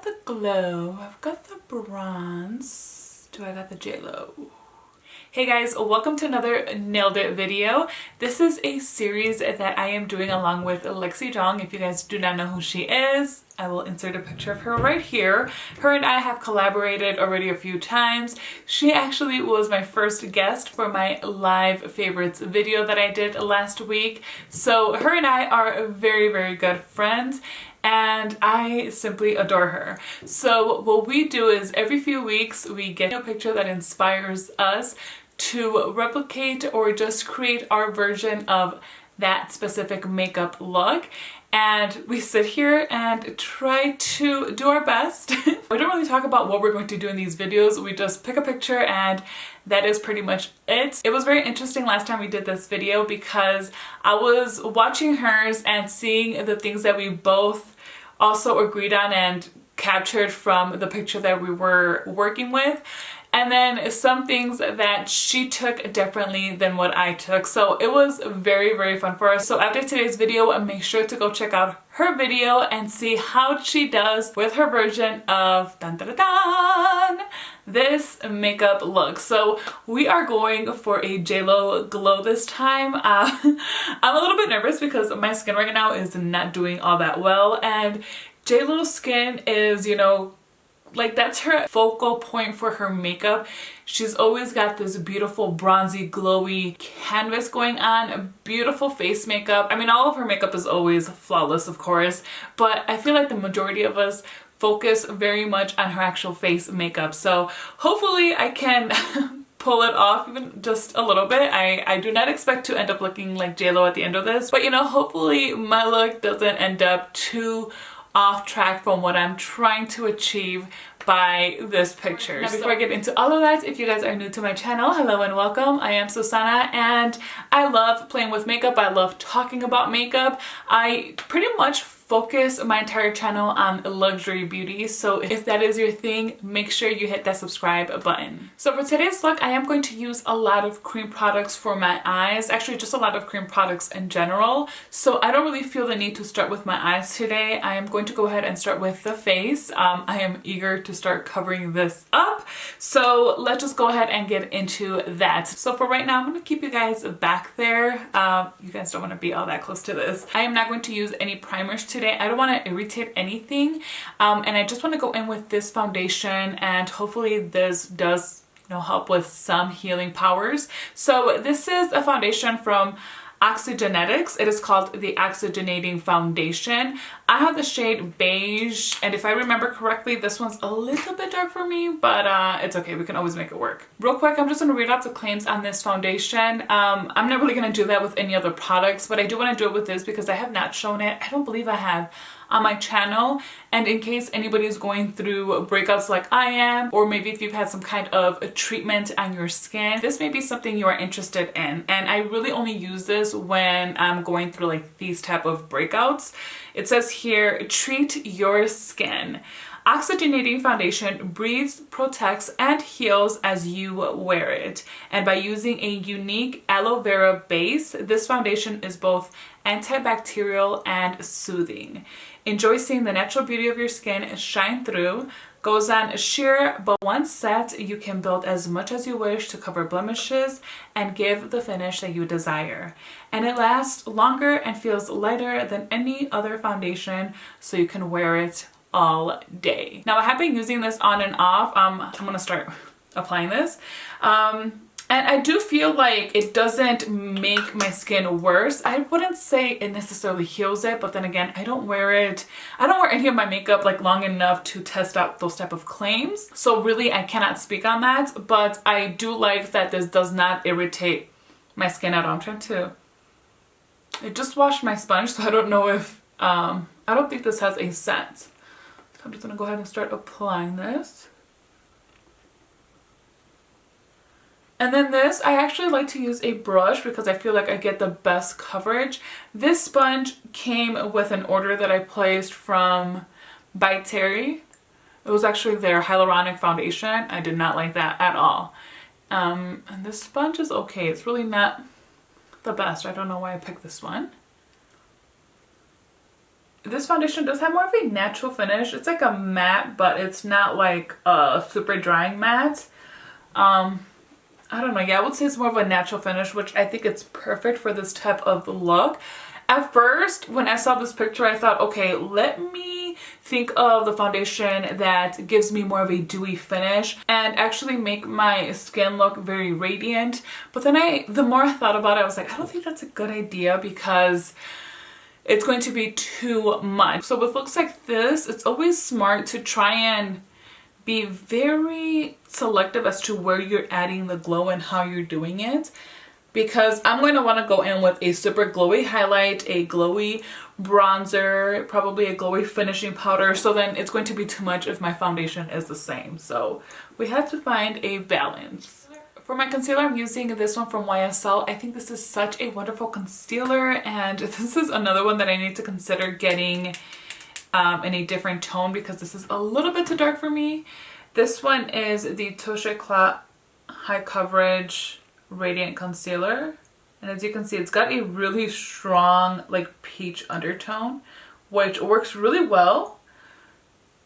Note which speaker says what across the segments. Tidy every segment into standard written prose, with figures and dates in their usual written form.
Speaker 1: got the glow, I've got the bronze. Do I got the JLo? Hey guys, welcome to another Nailed It video. This is a series that I am doing along with Jong. If you guys do not know who she is, I will insert a picture of her right here. Her and I have collaborated already a few times. She actually was my first guest for my live favorites video that I did last week. So her and I are very, very good friends, and I simply adore her. So what we do is every few weeks we get a picture that inspires us to replicate or just create our version of that specific makeup look. And we sit here and try to do our best. We don't really talk about what we're going to do in these videos. We just pick a picture and that is pretty much it. It was very interesting last time we did this video because I was watching hers and seeing the things that we both also agreed on and captured from the picture that we were working with, and then some things that she took differently than what I took. So it was very, very fun for us. So after today's video, make sure to go check out her video and see how she does with her version of dun, dun, dun, dun, this makeup look. So we are going for a JLo Glow this time. I'm a little bit nervous because my skin right now is not doing all that well, and JLo's skin is, you know, like that's her focal point for her makeup. She's always got this beautiful bronzy glowy canvas going on, beautiful face makeup. I mean, all of her makeup is always flawless, of course, but I feel like the majority of us focus very much on her actual face makeup. So hopefully I can pull it off even just a little bit. I do not expect to end up looking like JLo at the end of this, but you know, hopefully my look doesn't end up too off track from what I'm trying to achieve by this picture. Now before I get into all of that, if you guys are new to my channel, hello and welcome. I am Susana and I love playing with makeup. I love talking about makeup. I pretty much focus my entire channel on luxury beauty, so if that is your thing, make sure you hit that subscribe button. So for today's look, I am going to use a lot of cream products for my eyes, actually just a lot of cream products in general, so I don't really feel the need to start with my eyes today. I am going to go ahead and start with the face. I am eager to start covering this up, so let's just go ahead and get into that. So for right now, I'm going to keep you guys back there. You guys don't want to be all that close to this. I am not going to use any primers today. I don't want to irritate anything, and I just want to go in with this foundation, and hopefully this does, you know, help with some healing powers. So this is a foundation from Oxygenetics. It is called the Oxygenating Foundation. I have the shade Beige, and if I remember correctly, this one's a little bit dark for me, but it's okay. We can always make it work. Real quick, I'm just going to read off the claims on this foundation. I'm not really going to do that with any other products, but I do want to do it with this because I have not shown it. I don't believe I have on my channel, and in case anybody's going through breakouts like I am, or maybe if you've had some kind of a treatment on your skin, this may be something you are interested in. And I really only use this when I'm going through like these type of breakouts. It says here, treat your skin. Oxygenating foundation breathes, protects, and heals as you wear it. And by using a unique aloe vera base, this foundation is both antibacterial and soothing. Enjoy seeing the natural beauty of your skin shine through. Goes on sheer, but once set, you can build as much as you wish to cover blemishes and give the finish that you desire. And it lasts longer and feels lighter than any other foundation, so you can wear it all day. Now I have been using this on and off. I'm gonna start applying this. And I do feel like it doesn't make my skin worse. I wouldn't say it necessarily heals it, but then again, I don't wear any of my makeup like long enough to test out those type of claims. So really I cannot speak on that, but I do like that this does not irritate my skin at all. I'm trying to, I just washed my sponge, so I don't know if, I don't think this has a scent. So I'm just gonna go ahead and start applying this. And then this, I actually like to use a brush because I feel like I get the best coverage. This sponge came with an order that I placed from By Terry. It was actually their hyaluronic foundation. I did not like that at all. And this sponge is okay. It's really not the best. I don't know why I picked this one. this foundation does have more of a natural finish. It's like a matte, but it's not like a super drying matte. I don't know. Yeah, I would say it's more of a natural finish, which I think it's perfect for this type of look. At first, when I saw this picture, I thought, okay, let me think of the foundation that gives me more of a dewy finish and actually make my skin look very radiant. But then the more I thought about it, I was like, I don't think that's a good idea because it's going to be too much. So with looks like this, it's always smart to try and be very selective as to where you're adding the glow and how you're doing it. Because I'm going to want to go in with a super glowy highlight, a glowy bronzer, probably a glowy finishing powder. So then it's going to be too much if my foundation is the same. So we have to find a balance. For my concealer, I'm using this one from YSL. I think this is such a wonderful concealer, and this is another one that I need to consider getting in a different tone because this is a little bit too dark for me. This one is the Tosha Clot High Coverage Radiant Concealer, and as you can see, it's got a really strong like peach undertone, which works really well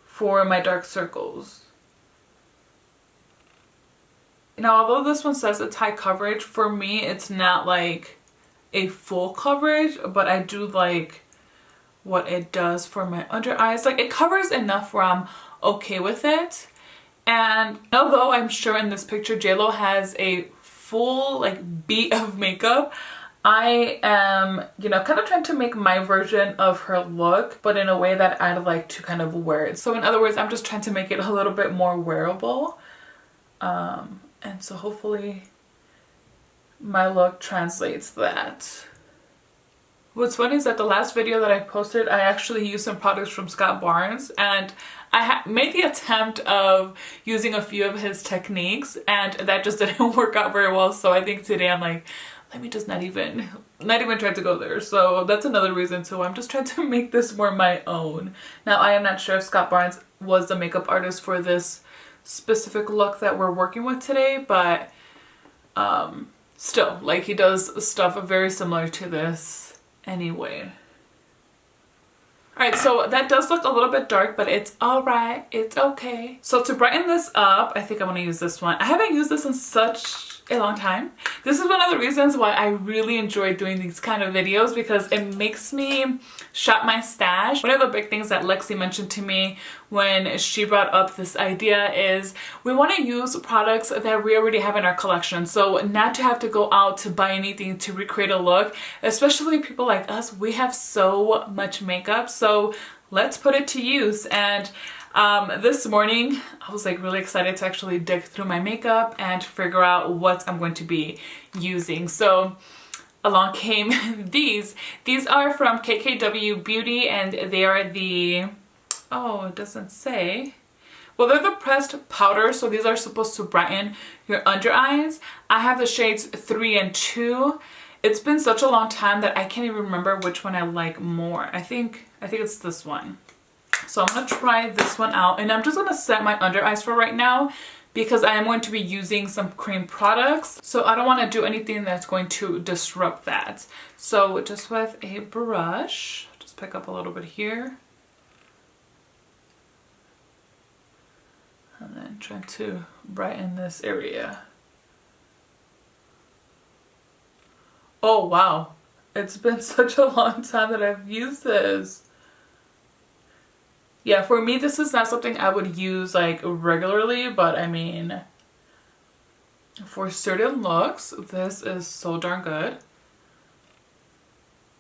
Speaker 1: for my dark circles. Now, although this one says it's high coverage, for me it's not like a full coverage, but I do like what it does for my under eyes. Like, it covers enough where I'm okay with it. And although I'm sure in this picture JLo has a full like beat of makeup, I am, you know, kind of trying to make my version of her look, but in a way that I'd like to kind of wear it. So in other words, I'm just trying to make it a little bit more wearable. And so hopefully my look translates that. What's funny is that the last video that I posted, I actually used some products from Scott Barnes, and I made the attempt of using a few of his techniques, and that just didn't work out very well. So I think today I'm like, let me just not even try to go there. So that's another reason too. I'm just trying to make this more my own. Now, I am not sure if Scott Barnes was the makeup artist for this specific look that we're working with today, but still, like, he does stuff very similar to this anyway. Alright, so that does look a little bit dark, but it's alright, it's okay. So to brighten this up, I think I want to use this one. I haven't used this in such a long time. This is one of the reasons why I really enjoy doing these kind of videos, because it makes me shop my stash. One of the big things that Lexi mentioned to me when she brought up this idea is we want to use products that we already have in our collection. So not to have to go out to buy anything to recreate a look, especially people like us, we have so much makeup. So let's put it to use. And this morning I was like really excited to actually dig through my makeup and figure out what I'm going to be using. So along came these. These are from KKW Beauty, and they are the, oh, it doesn't say. Well, they're the pressed powder, so these are supposed to brighten your under eyes. I have the shades 3 and 2. It's been such a long time that I can't even remember which one I like more. I think it's this one. So I'm going to try this one out, and I'm just going to set my under eyes for right now because I am going to be using some cream products. So I don't want to do anything that's going to disrupt that. So just with a brush, just pick up a little bit here. And then try to brighten this area. Oh wow, it's been such a long time that I've used this. Yeah, for me this is not something I would use like regularly, but I mean, for certain looks, this is so darn good.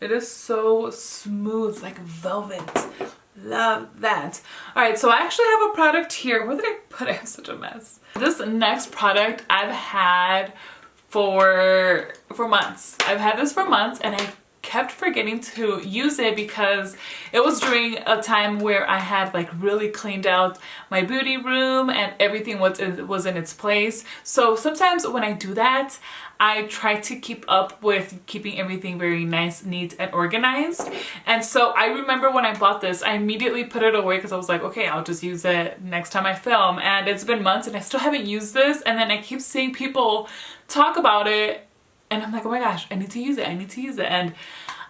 Speaker 1: It is so smooth, like velvet. Love that. Alright, so I actually have a product here. Where did I put it? I have such a mess. This next product I've had for months. I've had this for months, and I kept forgetting to use it because it was during a time where I had like really cleaned out my beauty room and everything was in its place. So sometimes when I do that, I try to keep up with keeping everything very nice, neat, and organized. And so I remember when I bought this, I immediately put it away because I was like, okay, I'll just use it next time I film. And it's been months and I still haven't used this. And then I keep seeing people talk about it, and I'm like, oh my gosh, I need to use it, I need to use it. And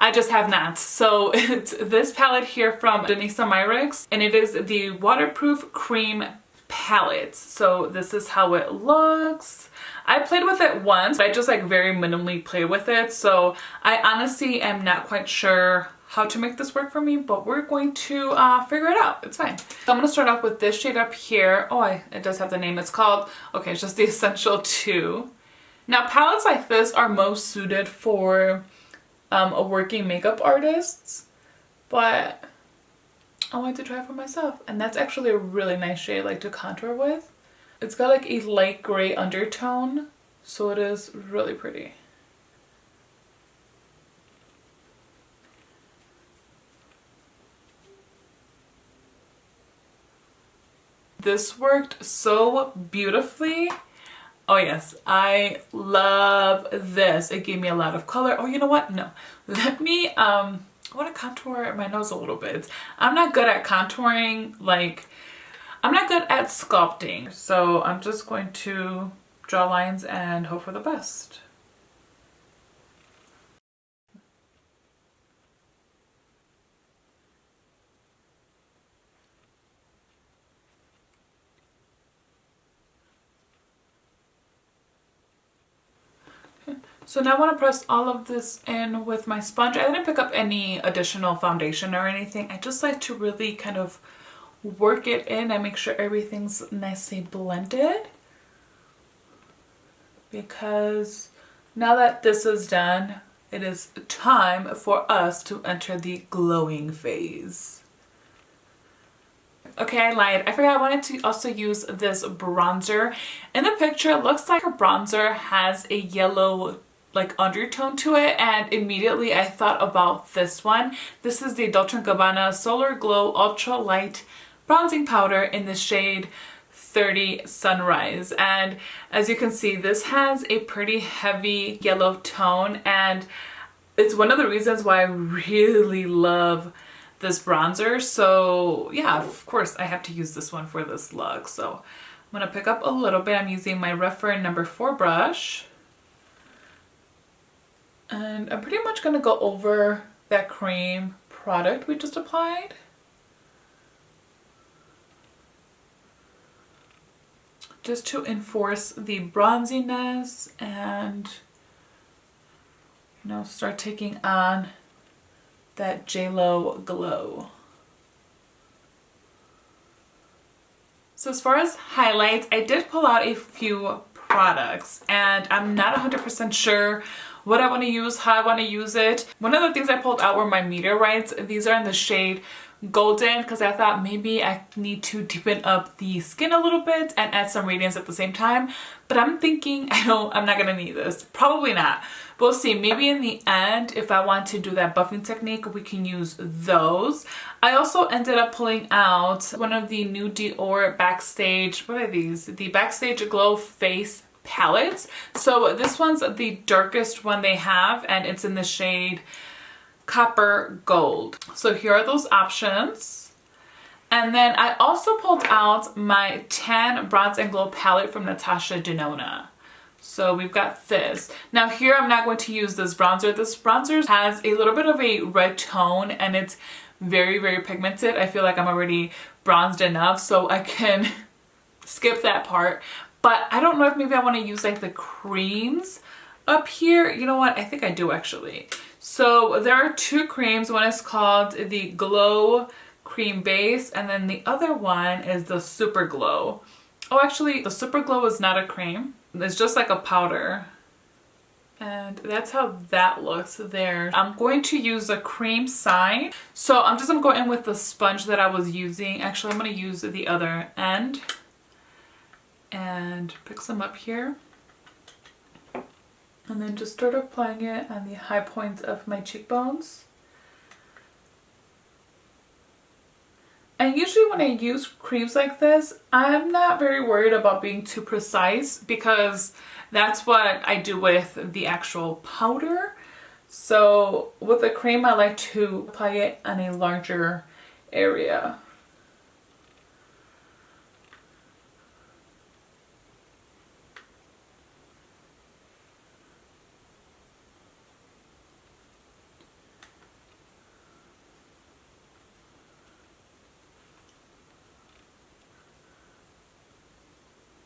Speaker 1: I just have not. So it's this palette here from Denisa Myricks, and it is the Waterproof Cream Palette. So this is how it looks. I played with it once, but I just like very minimally played with it. So I honestly am not quite sure how to make this work for me, but we're going to figure it out. It's fine. So I'm going to start off with this shade up here. Oh, it does have the name. It's called, okay, it's just the Essential 2. Now palettes like this are most suited for a working makeup artists, but I wanted to try it for myself. And that's actually a really nice shade like to contour with. It's got like a light gray undertone, so it is really pretty. This worked so beautifully. Oh yes, I love this. It gave me a lot of color. Oh, you know what? No. Let me, I want to contour my nose a little bit. I'm not good at contouring, like, I'm not good at sculpting. So I'm just going to draw lines and hope for the best. So now I want to press all of this in with my sponge. I didn't pick up any additional foundation or anything. I just like to really kind of work it in and make sure everything's nicely blended. Because now that this is done, it is time for us to enter the glowing phase. Okay, I lied. I forgot I wanted to also use this bronzer. In the picture, it looks like her bronzer has a yellow like undertone to it, and immediately I thought about this one. This is the Dolce & Gabbana Solar Glow Ultra Light Bronzing Powder in the shade 30 Sunrise. And as you can see, this has a pretty heavy yellow tone, and it's one of the reasons why I really love this bronzer. So yeah, of course I have to use this one for this look. So I'm gonna pick up a little bit. I'm using my Referin number 4 brush. And I'm pretty much gonna go over that cream product we just applied. Just to enforce the bronziness and, you know, start taking on that JLo glow. So as far as highlights, I did pull out a few products, and I'm not 100% sure what I want to use, how I want to use it. One of the things I pulled out were my meteorites. These are in the shade Golden because I thought maybe I need to deepen up the skin a little bit and add some radiance at the same time. But I'm thinking I'm not gonna need this. Probably not. We'll see. Maybe in the end, if I want to do that buffing technique, we can use those. I also ended up pulling out one of the new Dior Backstage, what are these? The Backstage Glow Face palettes. So this one's the darkest one they have, and it's in the shade Copper Gold. So here are those options. And then I also pulled out my Tan Bronze and Glow palette from Natasha Denona. So we've got this. Now here I'm not going to use this bronzer. This bronzer has a little bit of a red tone, and it's very, very pigmented. I feel like I'm already bronzed enough, so I can skip that part. But I don't know if maybe I want to use like the creams up here. You know what? I think I do actually. So there are two creams. One is called the Glow Cream Base, and then the other one is the Super Glow. Oh, actually the Super Glow is not a cream. It's just like a powder. And that's how that looks there. I'm going to use a cream side. So I'm just gonna go in with the sponge that I was using. Actually, I'm gonna use the other end and pick some up here. And then just start applying it on the high points of my cheekbones. And usually when I use creams like this, I'm not very worried about being too precise because that's what I do with the actual powder. So with the cream, I like to apply it on a larger area.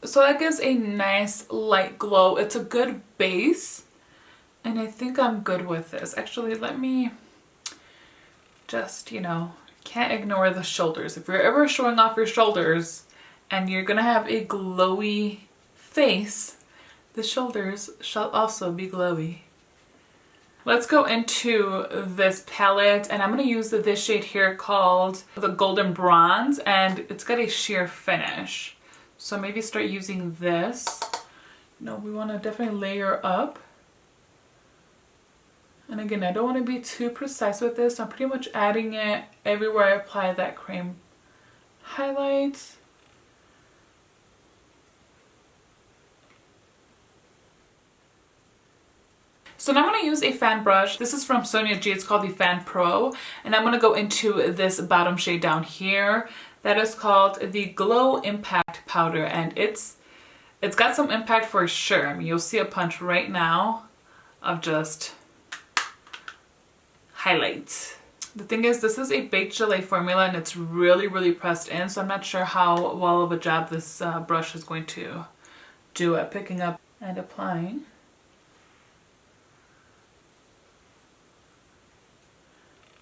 Speaker 1: So that gives a nice light glow. It's a good base. And I think I'm good with this. Actually, let me just, you know, can't ignore the shoulders. If you're ever showing off your shoulders and you're gonna have a glowy face, the shoulders shall also be glowy. Let's go into this palette, and I'm gonna use this shade here called the Golden Bronze, and it's got a sheer finish. So maybe start using this. No, we wanna definitely layer up. And again, I don't want to be too precise with this. I'm pretty much adding it everywhere I apply that cream highlight. So now I'm going to use a fan brush. This is from Sonia G. It's called the Fan Pro. And I'm going to go into this bottom shade down here. That is called the Glow Impact Powder. And it's got some impact for sure. I mean, you'll see a punch right now of just highlights. The thing is, this is a baked gelée formula and it's really, really pressed in, so I'm not sure how well of a job this brush is going to do at picking up and applying.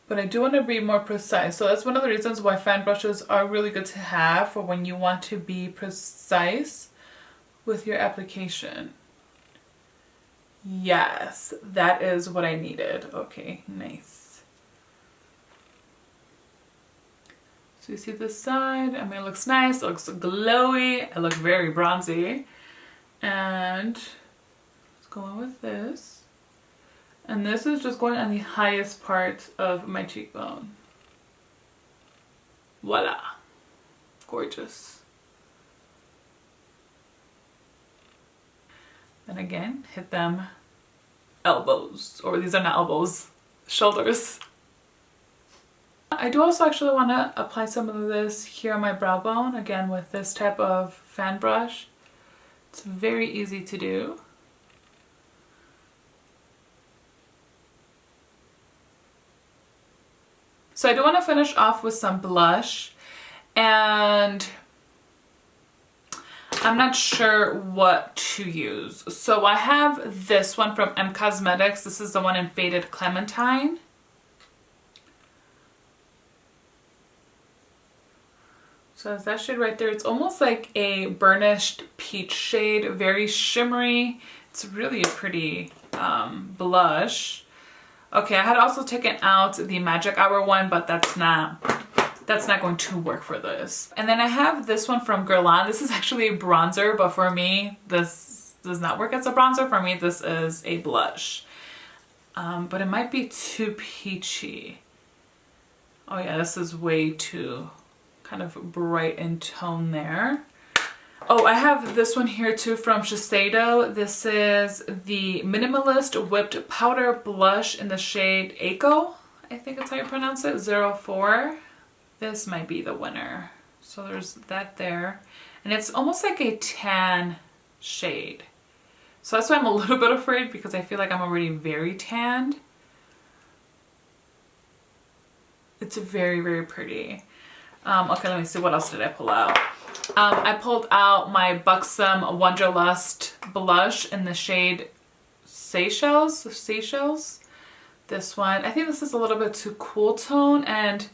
Speaker 1: But I do want to be more precise, so that's one of the reasons why fan brushes are really good to have for when you want to be precise with your application. Yes, that is what I needed. Okay, nice. So you see this side, I mean, it looks nice, it looks glowy, I look very bronzy. And let's go on with this. And this is just going on the highest part of my cheekbone. Voila. Gorgeous. And again, hit them elbows, or these are not elbows, shoulders. I do also actually want to apply some of this here on my brow bone, again with this type of fan brush. It's very easy to do. So I do want to finish off with some blush, and I'm not sure what to use. So I have this one from M Cosmetics. This is the one in Faded Clementine. So it's that shade right there. It's almost like a burnished peach shade, very shimmery. It's really a pretty blush. Okay, I had also taken out the Magic Hour one, but that's not going to work for this. And then I have this one from Guerlain. This is actually a bronzer, but for me, this does not work as a bronzer. For me, this is a blush. But it might be too peachy. Oh yeah, this is way too kind of bright in tone there. Oh, I have this one here too from Shiseido. This is the Minimalist Whipped Powder Blush in the shade Echo. I think that's how you pronounce it, 04. This might be the winner. So there's that there. And it's almost like a tan shade. So that's why I'm a little bit afraid, because I feel like I'm already very tanned. It's very, very pretty. Okay, let me see, what else did I pull out? I pulled out my Buxom Wanderlust blush in the shade Seychelles. This one. I think this is a little bit too cool tone, and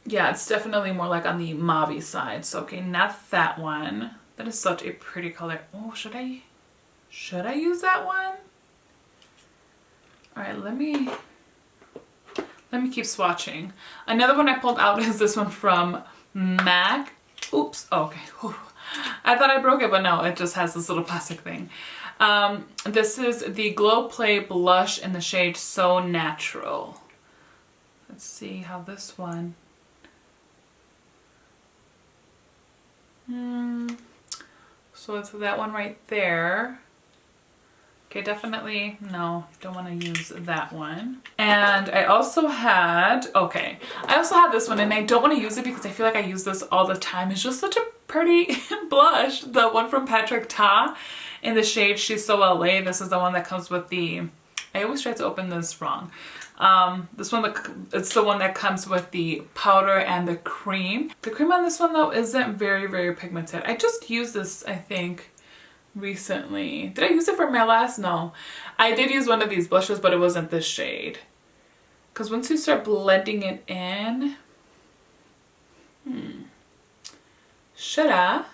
Speaker 1: yeah, it's definitely more like on the mauve-y side. So okay, not that one. That is such a pretty color. Oh, should I use that one? All right, let me keep swatching. Another one I pulled out is this one from MAC. Oops, okay. Whew. I thought I broke it, but no, it just has this little plastic thing. This is the Glow Play blush in the shade So Natural. Let's see how this one. So it's that one right there. Okay, definitely, no, don't want to use that one. And I also had this one, and I don't want to use it because I feel like I use this all the time. It's just such a pretty blush. The one from Patrick Ta in the shade She's So LA. This is the one that comes with the, I always try to open this wrong. This one, it's the one that comes with the powder and the cream. The cream on this one though isn't very, very pigmented. I just used this, I think, recently. Did I use it for my last? No. I did use one of these blushes, but it wasn't this shade. Because once you start blending it in, should I?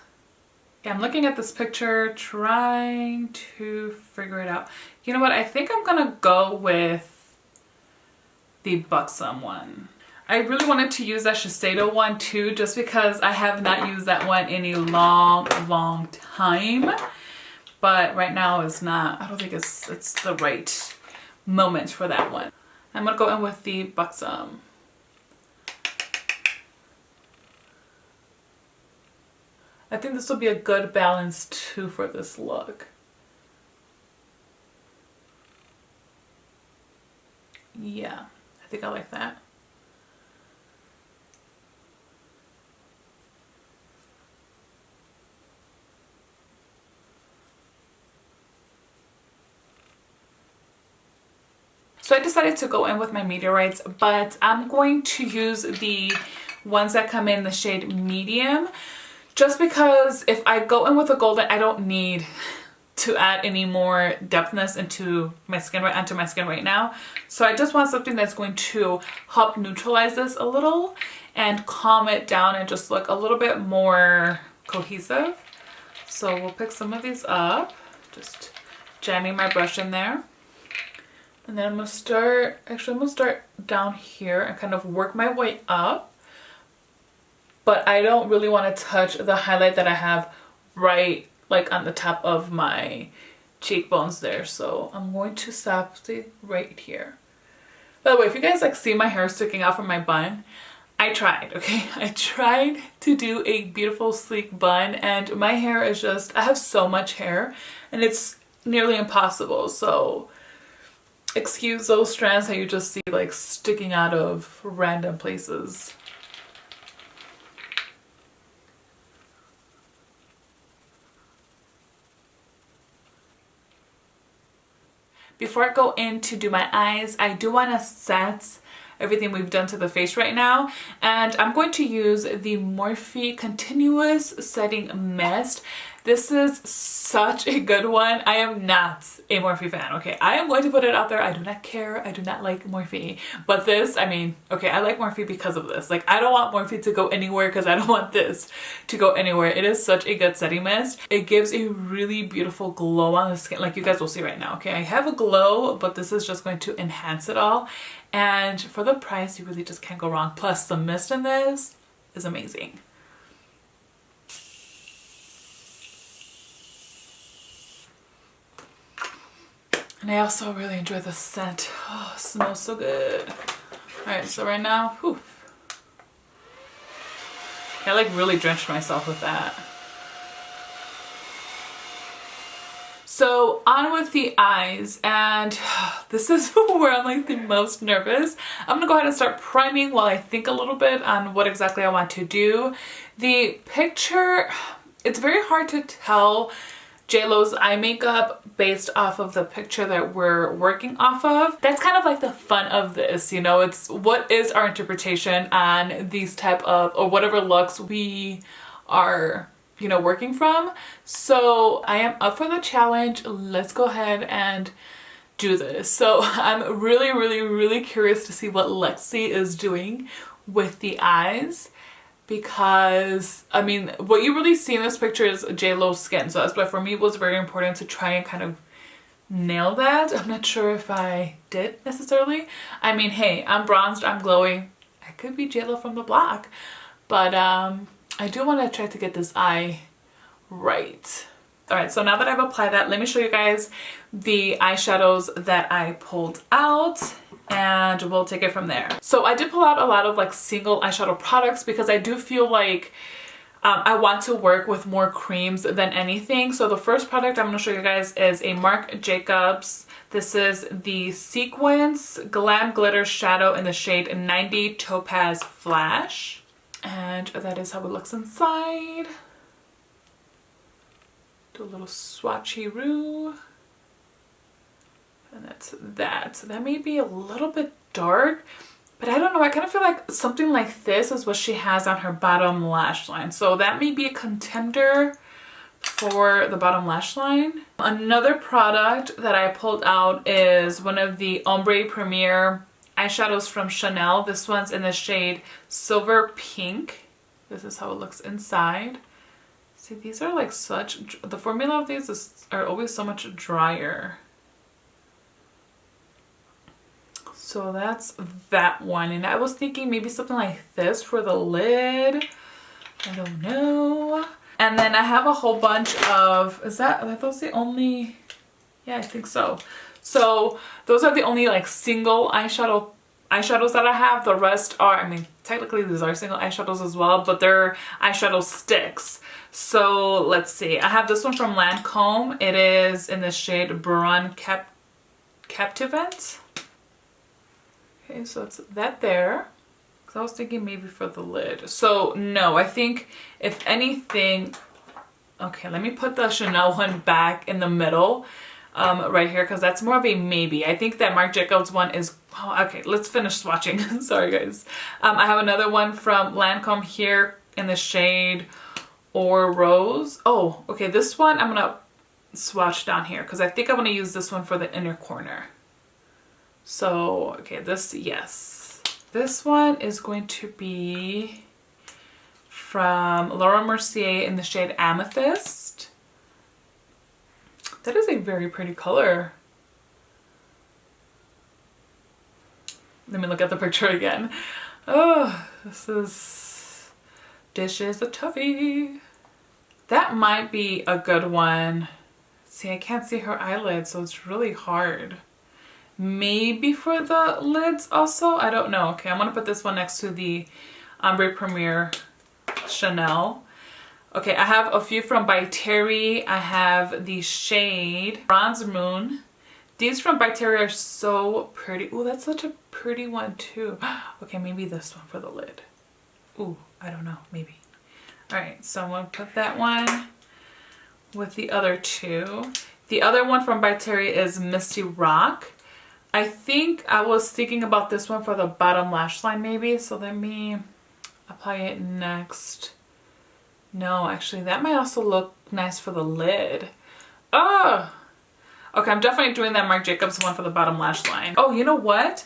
Speaker 1: Yeah, I'm looking at this picture, trying to figure it out. You know what? I think I'm gonna go with the Buxom one. I really wanted to use that Shiseido one too, just because I have not used that one in a long, long time. But right now is not, I don't think it's the right moment for that one. I'm gonna go in with the Buxom. I think this will be a good balance too for this look. Yeah, I think I like that. So I decided to go in with my meteorites, but I'm going to use the ones that come in the shade medium, just because if I go in with a golden, I don't need to add any more depthness into my skin right now. So I just want something that's going to help neutralize this a little and calm it down and just look a little bit more cohesive. So we'll pick some of these up, just jamming my brush in there. And then I'm gonna start, actually I'm gonna start down here and kind of work my way up. But I don't really want to touch the highlight that I have right like on the top of my cheekbones there. So I'm going to stop right here. By the way, if you guys like see my hair sticking out from my bun, I tried, okay? I tried to do a beautiful sleek bun and my hair is just, I have so much hair and it's nearly impossible. So excuse those strands that you just see like sticking out of random places. Before I go in to do my eyes, I do want to set everything we've done to the face right now. And I'm going to use the Morphe Continuous Setting Mist. This is such a good one. I am not a Morphe fan, okay? I am going to put it out there. I do not care. I do not like Morphe. But this, I mean, okay, I like Morphe because of this. Like, I don't want Morphe to go anywhere because I don't want this to go anywhere. It is such a good setting mist. It gives a really beautiful glow on the skin, like you guys will see right now, okay? I have a glow, but this is just going to enhance it all. And for the price, you really just can't go wrong. Plus, the mist in this is amazing. And I also really enjoy the scent. Oh, it smells so good. Alright, so right now, whew, I like really drenched myself with that. So on with the eyes, and this is where I'm like the most nervous. I'm gonna go ahead and start priming while I think a little bit on what exactly I want to do. The picture, it's very hard to tell JLo's eye makeup based off of the picture that we're working off of. That's kind of like the fun of this, you know, it's what is our interpretation on these type of, or whatever looks we are, you know, working from. So I am up for the challenge. Let's go ahead and do this. So I'm really curious to see what Lexi is doing with the eyes, because I mean, what you really see in this picture is JLo's skin. So that's why for me it was very important to try and kind of nail that. I'm not sure if I did necessarily. I mean, hey, I'm bronzed, I'm glowy. I could be JLo from the block, but I do want to try to get this eye right. All right, so now that I've applied that, let me show you guys the eyeshadows that I pulled out and we'll take it from there. So I did pull out a lot of like single eyeshadow products because I do feel like I want to work with more creams than anything. So the first product I'm going to show you guys is a Marc Jacobs. This is the Sequence Glam Glitter Shadow in the shade 90 Topaz Flash. And that is how it looks inside. Do a little swatchy-roo. And that's that. So that may be a little bit dark. But I don't know, I kind of feel like something like this is what she has on her bottom lash line. So that may be a contender for the bottom lash line. Another product that I pulled out is one of the Ombre Premier eyeshadows from Chanel. This one's in the shade Silver Pink. This is how it looks inside. See, these are like such, the formula of these are always so much drier. So that's that one. And I was thinking maybe something like this for the lid. I don't know. And then I have a whole bunch of, are those the only, yeah, I think so. So those are the only like single eyeshadows that I have. The rest are, I mean, technically these are single eyeshadows as well, but they're eyeshadow sticks. So let's see. I have this one from Lancome. It is in the shade Brun Captivant. Okay, so it's that there. Because I was thinking maybe for the lid. So no, I think if anything, okay, let me put the Chanel one back in the middle right here, because that's more of a maybe. I think that Marc Jacobs one is, oh, okay, let's finish swatching. Sorry guys. I have another one from Lancome here in the shade Or Rose. Oh, okay, this one I'm gonna swatch down here because I think I'm gonna use this one for the inner corner. So, okay, this, yes. This one is going to be from Laura Mercier in the shade Amethyst. That is a very pretty color. Let me look at the picture again. Oh, this is a toughie. That might be a good one. See, I can't see her eyelids, so it's really hard. Maybe for the lids also, I don't know. Okay, I'm gonna put this one next to the Ombre Premier Chanel. Okay, I have a few from By Terry. I have the shade Bronze Moon. These from By Terry are so pretty. Oh, that's such a pretty one too. Okay, maybe this one for the lid. Ooh, I don't know, maybe. All right, so I'm gonna put that one with the other two. The other one from By Terry is Misty Rock. I think I was thinking about this one for the bottom lash line maybe, so let me apply it next. No, actually that might also look nice for the lid. Oh! Okay, I'm definitely doing that Marc Jacobs one for the bottom lash line. Oh, you know what?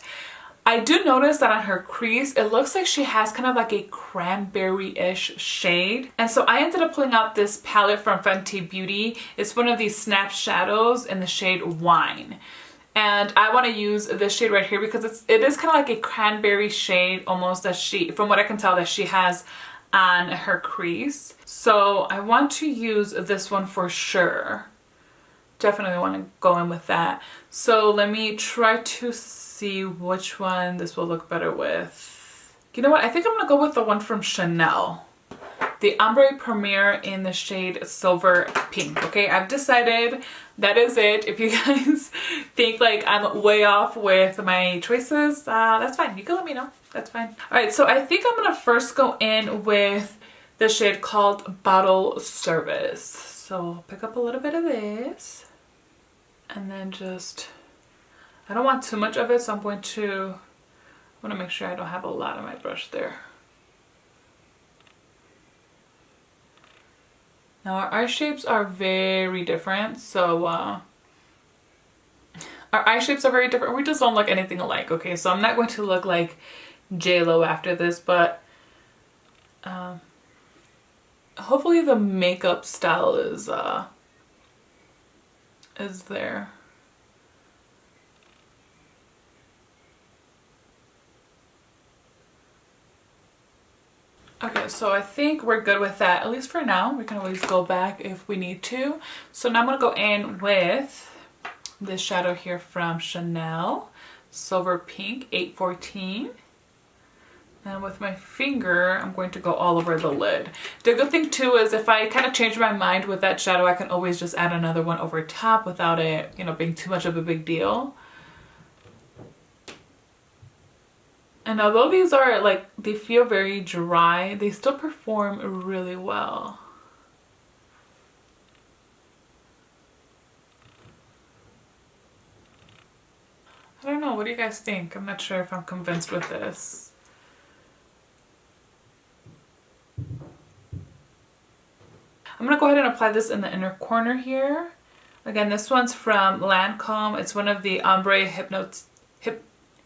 Speaker 1: I do notice that on her crease, it looks like she has kind of like a cranberry-ish shade. And so I ended up pulling out this palette from Fenty Beauty. It's one of these snap shadows in the shade Wine. And I want to use this shade right here because it is kind of like a cranberry shade almost that she, from what I can tell, that she has on her crease. So I want to use this one for sure. Definitely want to go in with that. So let me try to see which one this will look better with. You know what? I think I'm going to go with the one from Chanel. The Ombre Premier in the shade Silver Pink. Okay, I've decided that is it. If you guys think like I'm way off with my choices, that's fine. You can let me know. That's fine. All right, so I think I'm gonna first go in with the shade called Bottle Service. So pick up a little bit of this and then just, I don't want too much of it, so I want to make sure I don't have a lot on my brush there. Now our eye shapes are very different, so our eye shapes are very different. We just don't look anything alike, okay? So I'm not going to look like JLo after this, but hopefully the makeup style is there. Okay, so I think we're good with that, at least for now. We can always go back if we need to. So now I'm going to go in with this shadow here from Chanel, Silver Pink 814. And with my finger, I'm going to go all over the lid. The good thing too is if I kind of change my mind with that shadow, I can always just add another one over top without it, you know, being too much of a big deal. And although these are like, they feel very dry, they still perform really well. I don't know, what do you guys think? I'm not sure if I'm convinced with this. I'm gonna go ahead and apply this in the inner corner here. Again, this one's from Lancome. It's one of the Ombre Hypnose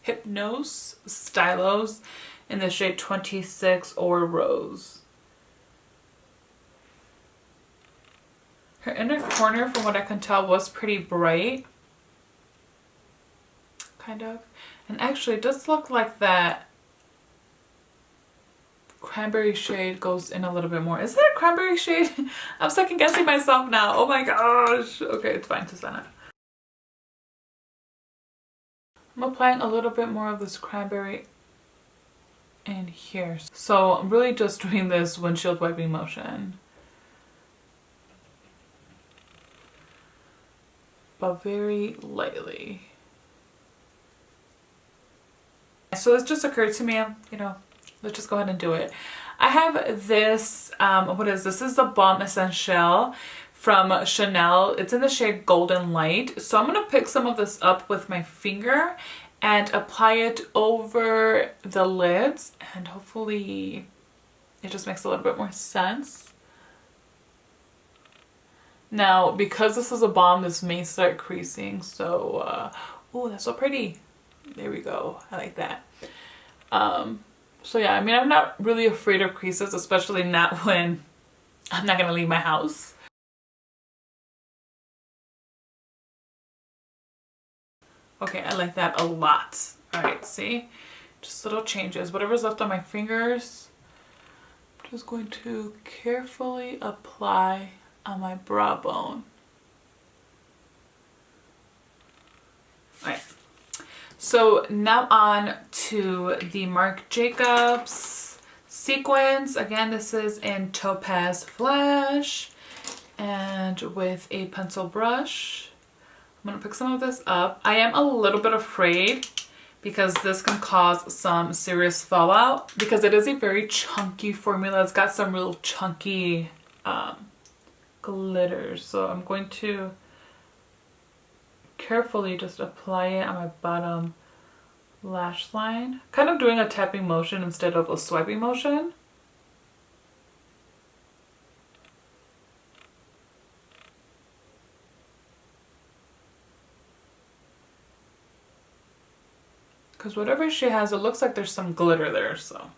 Speaker 1: Stylos in the shade 26 or Rose. Her inner corner, from what I can tell, was pretty bright. Kind of. And actually, it does look like that cranberry shade goes in a little bit more. Is that a cranberry shade? I'm second guessing myself now. Oh my gosh. Okay, it's fine, Susanna. I'm applying a little bit more of this cranberry in here. So I'm really just doing this windshield wiping motion. But very lightly. So this just occurred to me, you know, let's just go ahead and do it. I have this, what is this? This is the Balm Essential from Chanel. It's in the shade Golden Light. So I'm going to pick some of this up with my finger and apply it over the lids. And hopefully it just makes a little bit more sense. Now, because this is a balm, this may start creasing. So, oh, that's so pretty. There we go. I like that. So yeah, I mean, I'm not really afraid of creases, especially not when I'm not gonna leave my house. Okay, I like that a lot. All right, see? Just little changes. Whatever's left on my fingers, I'm just going to carefully apply on my brow bone. All right. So now on to the Marc Jacobs sequins. Again, this is in Topaz Flash and with a pencil brush. I'm gonna pick some of this up. I am a little bit afraid because this can cause some serious fallout because it is a very chunky formula. It's got some real chunky glitters. So I'm going to carefully just apply it on my bottom lash line. Kind of doing a tapping motion instead of a swiping motion. Because whatever she has, it looks like there's some glitter there, so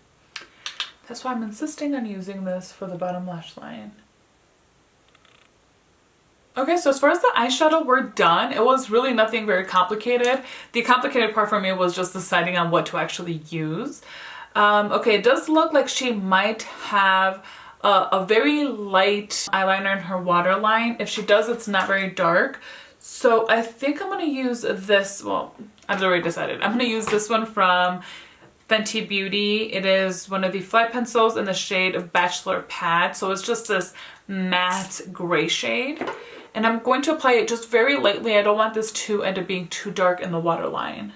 Speaker 1: that's why I'm insisting on using this for the bottom lash line. Okay, so as far as the eyeshadow, we're done. It was really nothing very complicated. The complicated part for me was just deciding on what to actually use. Okay, it does look like she might have a very light eyeliner in her waterline. If she does, it's not very dark. So I think I'm going to use this. Well, I've already decided. I'm going to use this one from Fenty Beauty. It is one of the flat pencils in the shade Bachelor Pad. So it's just this matte gray shade. And I'm going to apply it just very lightly. I don't want this to end up being too dark in the waterline.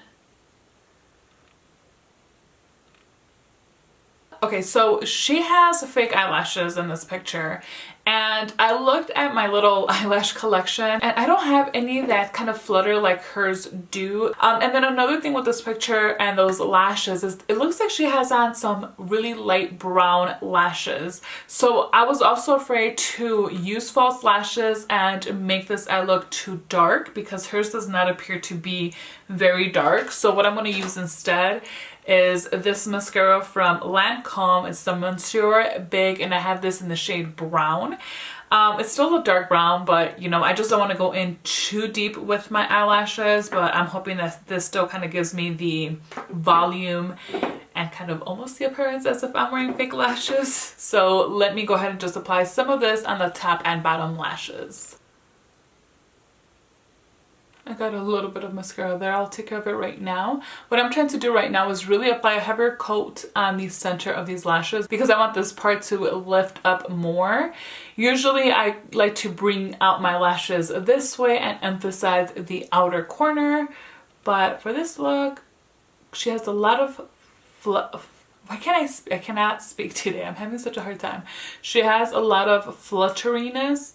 Speaker 1: Okay, so she has fake eyelashes in this picture, and I looked at my little eyelash collection and I don't have any that kind of flutter like hers do. And then another thing with this picture and those lashes is it looks like she has on some really light brown lashes. So I was also afraid to use false lashes and make this eye look too dark because hers does not appear to be very dark. So what I'm going to use instead is this mascara from Lancome. It's the Monsieur Big, and I have this in the shade brown. It's still a dark brown, but you know, I just don't want to go in too deep with my eyelashes, but I'm hoping that this still kind of gives me the volume and kind of almost the appearance as if I'm wearing fake lashes. So let me go ahead and just apply some of this on the top and bottom lashes. I got a little bit of mascara there. I'll take care of it right now. What I'm trying to do right now is really apply a heavier coat on the center of these lashes because I want this part to lift up more. Usually I like to bring out my lashes this way and emphasize the outer corner. But for this look, she has a lot of I cannot speak today. I'm having such a hard time. She has a lot of flutteriness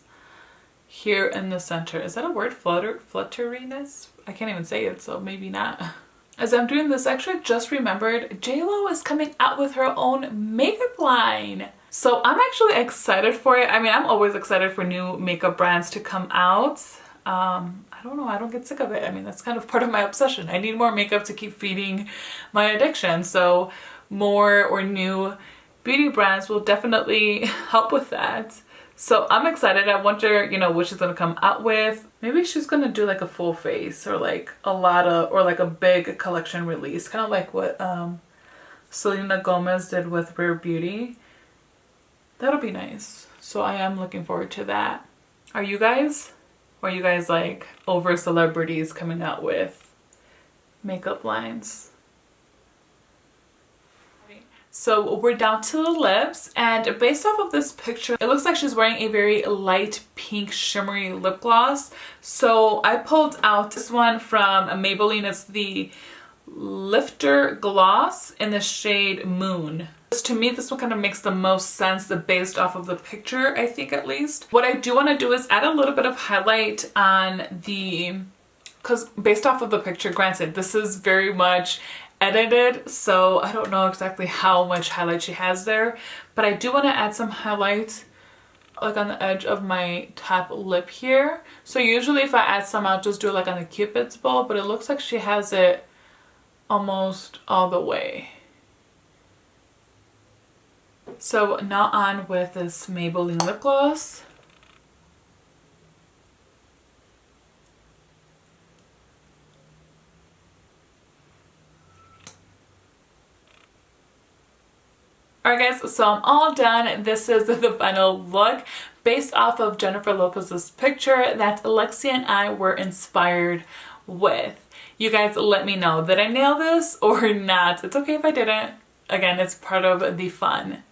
Speaker 1: here in the center. Is that a word? Flutteriness? I can't even say it, so maybe not. as I'm doing this, I actually just remembered JLo is coming out with her own makeup line. So I'm actually excited for it. I mean, I'm always excited for new makeup brands to come out. I don't know, I don't get sick of it. I mean, that's kind of part of my obsession. I need more makeup to keep feeding my addiction. So more or new beauty brands will definitely help with that. So I'm excited. I wonder, you know, what she's gonna come out with. Maybe she's gonna do like a full face or like a lot of, or like a big collection release, kind of like what Selena Gomez did with Rare Beauty. That'll be nice. So I am looking forward to that. Are you guys? Or are you guys like over celebrities coming out with makeup lines? So we're down to the lips, and based off of this picture, it looks like she's wearing a very light pink shimmery lip gloss. So I pulled out this one from Maybelline. It's the Lifter Gloss in the shade Moon. To me, this one kind of makes the most sense based off of the picture, I think, at least. What I do want to do is add a little bit of highlight on the, because based off of the picture, granted, this is very much edited, so I don't know exactly how much highlight she has there, but I do want to add some highlight like on the edge of my top lip here. So usually if I add some, I'll just do it like on the Cupid's bow, but it looks like she has it almost all the way. So now on with this Maybelline lip gloss. Alright guys, so I'm all done. This is the final look based off of Jennifer Lopez's picture that Alexia and I were inspired with. You guys let me know, did I nail this or not? It's okay if I didn't. Again, it's part of the fun.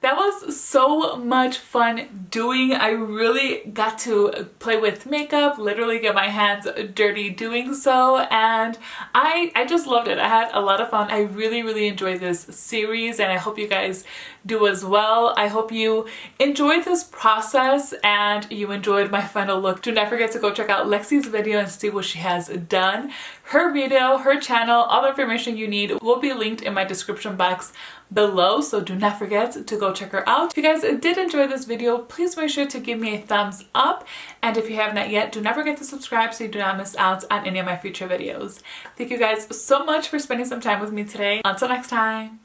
Speaker 1: That was so much fun doing. I really got to play with makeup, literally get my hands dirty doing so, and I just loved it. I had a lot of fun. I really enjoyed this series, and I hope you guys do as well. I hope you enjoyed this process and you enjoyed my final look. Do not forget to go check out Lexi's video and see what she has done. Her video, her channel, all the information you need will be linked in my description box below, so do not forget to go check her out. If you guys did enjoy this video, please make sure to give me a thumbs up, and if you have not yet, do not forget to subscribe so you do not miss out on any of my future videos. Thank you guys so much for spending some time with me today. Until next time.